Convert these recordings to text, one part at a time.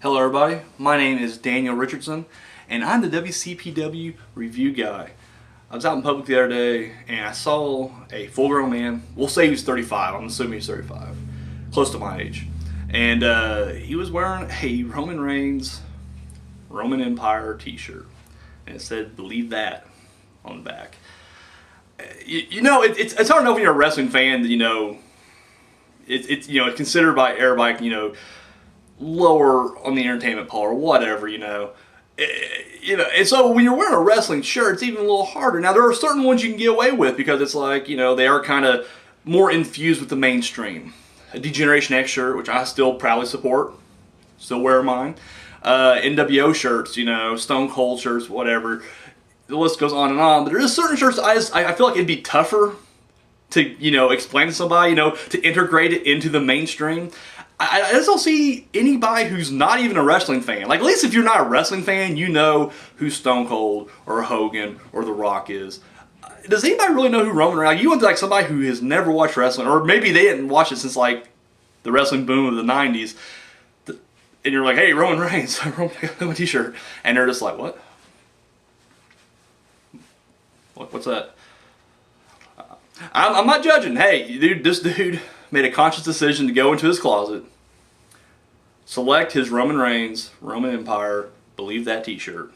Hello everybody, my name is Daniel Richardson and I'm the WCPW review guy. I was out in public the other day and I saw a full grown man, we'll say he was 35, I'm assuming he's 35, close to my age. And he was wearing a Roman Reigns Roman Empire t-shirt and it said "Believe That" on the back. It's hard to know when you're a wrestling fan that it's considered by everybody lower on the entertainment pole or whatever, and so when you're wearing a wrestling shirt, it's even a little harder. Now, there are certain ones you can get away with because it's like, they are kind of more infused with the mainstream. A D-Generation X shirt, which I still proudly support, still wear mine. NWO shirts, Stone Cold shirts, whatever. The list goes on and on. But there is certain shirts I feel like it'd be tougher to, explain to somebody, to integrate it into the mainstream. I just don't see anybody who's not even a wrestling fan. Like, at least if you're not a wrestling fan, you know who Stone Cold or Hogan or The Rock is. Does anybody really know who Roman Reigns is? You want somebody who has never watched wrestling, or maybe they didn't watch it since, like, the wrestling boom of the 90s. And you're like, hey, Roman Reigns, Roman t-shirt. And they're just like, what? What's that? I'm not judging. Hey, dude, this dude made a conscious decision to go into his closet, select his Roman Reigns, Roman Empire, Believe That t-shirt,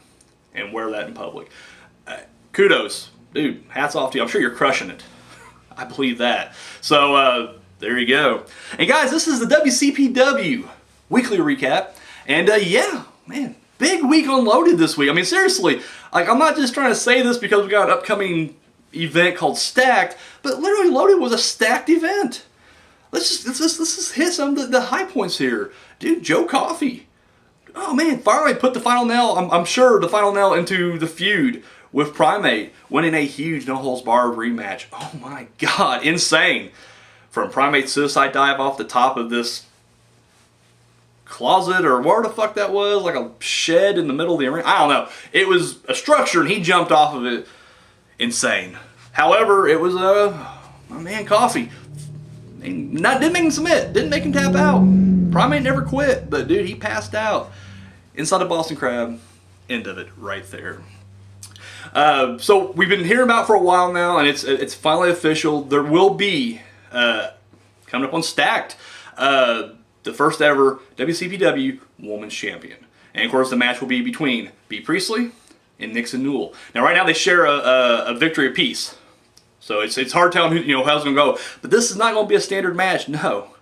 and wear that in public. Kudos. Dude, hats off to you. I'm sure you're crushing it. I believe that. So, there you go. And guys, this is the WCPW weekly recap. And yeah, man, big week unloaded this week. I mean, seriously, like, I'm not just trying to say this because we got an upcoming event called Stacked, but literally Loaded was a stacked event. Let's just hit some of the high points here. Dude, Joe Coffey. Oh man, finally put the final nail, I'm sure, the final nail into the feud with Primate, winning a huge no-holds-barred rematch. Oh my god, insane. From Primate's suicide dive off the top of this closet, or where the fuck that was, like a shed in the middle of the arena. I don't know. It was a structure and he jumped off of it. Insane. However, it was my man Coffey. Didn't make him submit. Didn't make him tap out. Primate never quit, but dude, he passed out inside the Boston Crab. End of it right there. So we've been hearing about it for a while now, and it's finally official. There will be coming up on Stacked the first ever WCPW Women's Champion, and of course the match will be between B. Priestley and Nixon Newell. Now, right now they share a victory apiece. So it's hard telling who how's gonna go. But this is not gonna be a standard match. No,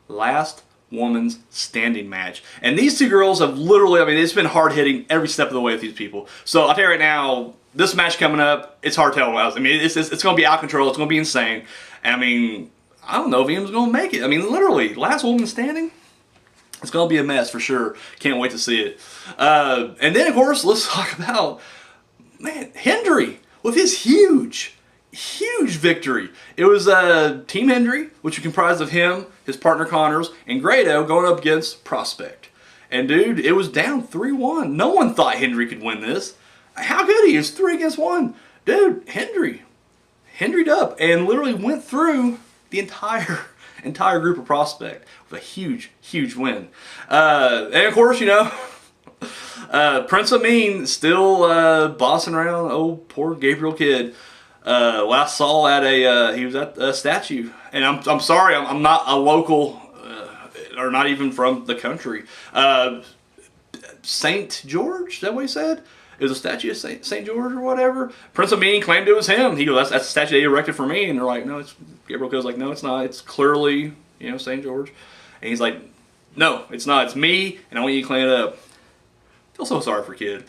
last woman's standing match. And these two girls have literally, I mean, it's been hard hitting every step of the way with these people. So I'll tell you right now, this match coming up, it's hard telling. I mean, it's gonna be out of control. It's gonna be insane. And I mean, I don't know if anyone's gonna make it. I mean, literally, last woman standing. It's gonna be a mess for sure. Can't wait to see it. And then of course, let's talk about Hendry with his huge victory. It was Team Hendry, which was comprised of him, his partner Connors, and Grado going up against Prospect. And dude, it was down 3-1. No one thought Hendry could win this. How could he? It was 3 against 1. Dude, Hendry'd up and literally went through the entire group of Prospect with a huge win. And of course, Prince Amin still bossing around old poor Gabriel Kidd. What I saw at he was at a statue, and I'm sorry, I'm not a local, or not even from the country. St. George, is that what he said? It was a statue of St. George or whatever. Prince Amin claimed it was him. He goes, that's the statue they erected for me, and they're like, no, it's Gabriel Kidd's like, no, it's not. It's clearly, St. George, and he's like, no, it's not. It's me, and I want you to clean it up. I feel so sorry for Kidd.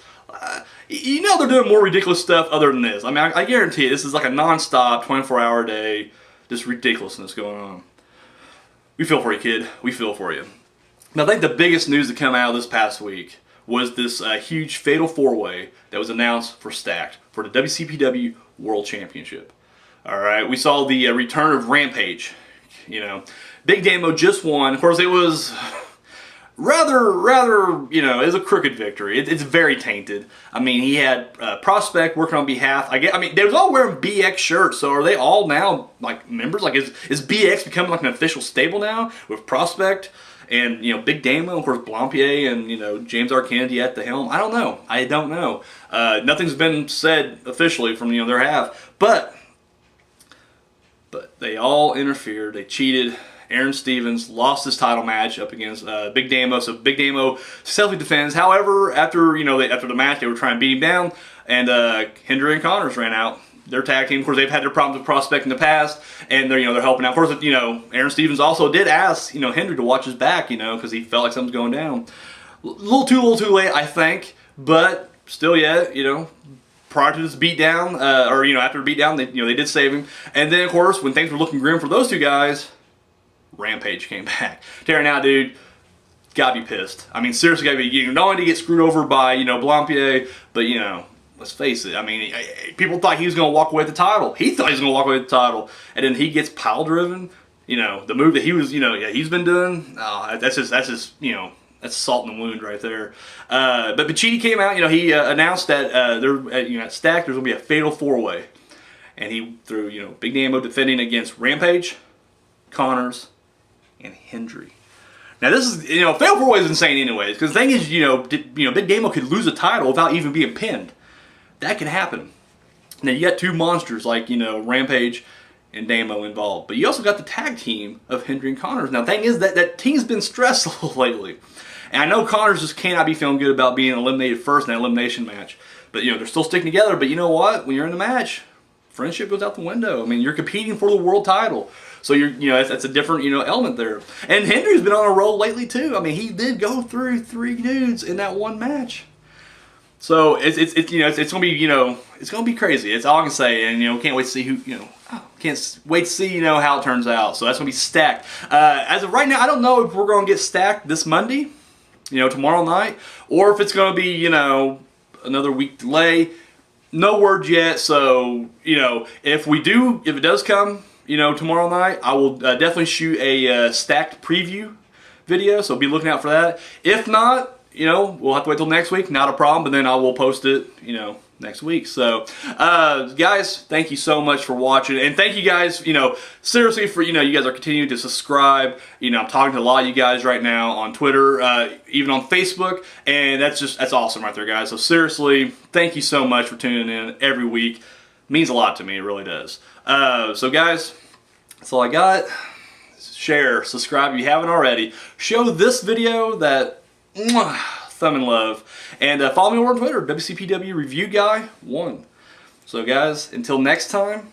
They're doing more ridiculous stuff other than this. I mean, I guarantee you, this is like a non-stop, 24-hour day, just ridiculousness going on. We feel for you, Kidd. We feel for you. Now, I think the biggest news that came out of this past week was this huge Fatal 4-Way that was announced for Stacked for the WCPW World Championship. All right, we saw the return of Rampage. Big Damo just won. Of course, it was rather, it was a crooked victory. It's very tainted. I mean, he had Prospect working on behalf. They was all wearing BX shirts, so are they all now, like, members? Like, is BX becoming, like, an official stable now with Prospect And, you know, Big Damo, of course, Blampier and, you know, James R. Kennedy at the helm. I don't know. Nothing's been said officially from, you know, their half. But they all interfered. They cheated. Aaron Stevens lost his title match up against Big Damo. So Big Damo successfully defends. However, after, you know, after the match, they were trying to beat him down. And Hendry and Connors ran out. Their tag team, of course, they've had their problems with Prospect in the past, and they're, you know, they're helping out. Of course, you know, Aaron Stevens also did ask, you know, Hendry to watch his back, you know, because he felt like something's going down. A little too late, I think, but still, yeah, you know, prior to this beatdown, or, you know, after the beatdown, they did save him. And then, of course, when things were looking grim for those two guys, Rampage came back. Terry, now, dude, gotta be pissed. I mean, seriously, gotta be. You know, not only to get screwed over by, you know, Blampier, but, you know, let's face it. I mean, people thought he was going to walk away with the title. He thought he was going to walk away with the title. And then he gets pile driven. You know, the move that he was, you know, he's been doing, that's just, you know, that's salt in the wound right there. But Pacitti came out, you know, he announced that you know, at Stack, there's going to be a fatal 4-way. And he threw, you know, Big Damo defending against Rampage, Connors, and Hendry. Now this is, you know, fatal 4-way is insane anyways, because the thing is, you know, Big Damo could lose a title without even being pinned. That can happen. Now you got two monsters like, you know, Rampage and Damo involved. But you also got the tag team of Hendry and Connors. Now the thing is that team's been stressed a little lately. And I know Connors just cannot be feeling good about being eliminated first in that elimination match. But, you know, they're still sticking together. But you know what? When you're in the match, friendship goes out the window. I mean, you're competing for the world title. So you know, that's a different, you know, element there. And Hendry's been on a roll lately too. I mean, he did go through 3 dudes in that one match. So it's you know, it's gonna be, you know, it's gonna be crazy. It's all I can say, and you know, can't wait to see who, you know, can't wait to see, you know, how it turns out. So that's gonna be stacked. As of right now, I don't know if we're gonna get stacked this Monday, you know, tomorrow night, or if it's gonna be, you know, another week delay. No word yet. So you know, if it does come, you know, tomorrow night, I will definitely shoot a stacked preview video. So be looking out for that. If not, you know, we'll have to wait till next week. Not a problem, but then I will post it, you know, next week. So, guys, thank you so much for watching. And thank you guys, you know, seriously for, you know, you guys are continuing to subscribe. You know, I'm talking to a lot of you guys right now on Twitter, even on Facebook. And that's awesome right there, guys. So seriously, thank you so much for tuning in every week. It means a lot to me. It really does. So, guys, that's all I got. Share, subscribe if you haven't already. Show this video that thumb and love. And follow me over on Twitter, WCPW Review Guy 1. So guys, until next time,